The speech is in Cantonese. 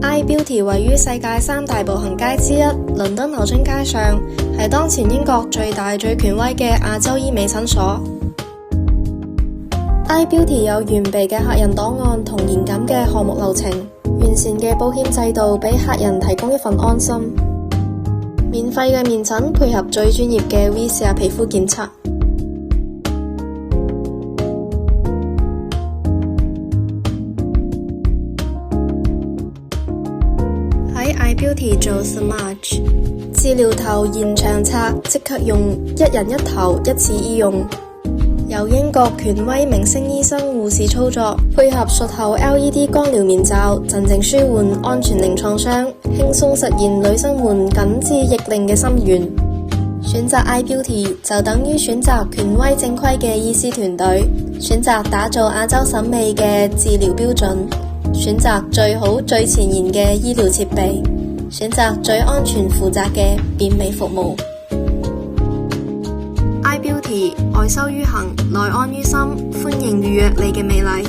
iBeauty 位於世界3大步行街之一倫敦牛津街上，係當前英國最大最權威嘅亞洲醫美診所。iBeauty 有完備嘅客人檔案同嚴謹嘅項目流程，完善嘅保險制度俾客人提供一份安心。免費嘅面診配合最專業嘅 VCR 皮膚檢測。喺 iBeauty 做 Smudge 治療頭延長拆，即刻用，一人一頭，一次醫用。由英國權威明星醫生護士操作，配合術後 LED 光療面罩，鎮靜舒緩，安全零創傷，輕鬆實現女生們緊緻逆齡嘅心願。選擇 iBeauty 就等於選擇權威正規嘅醫師團隊，選擇打造亞洲審美嘅治療標準，選擇最好最前沿嘅醫療設備，選擇最安全負責嘅變美服務。iBeauty 外收於行，內安於心，歡迎預約你嘅美麗。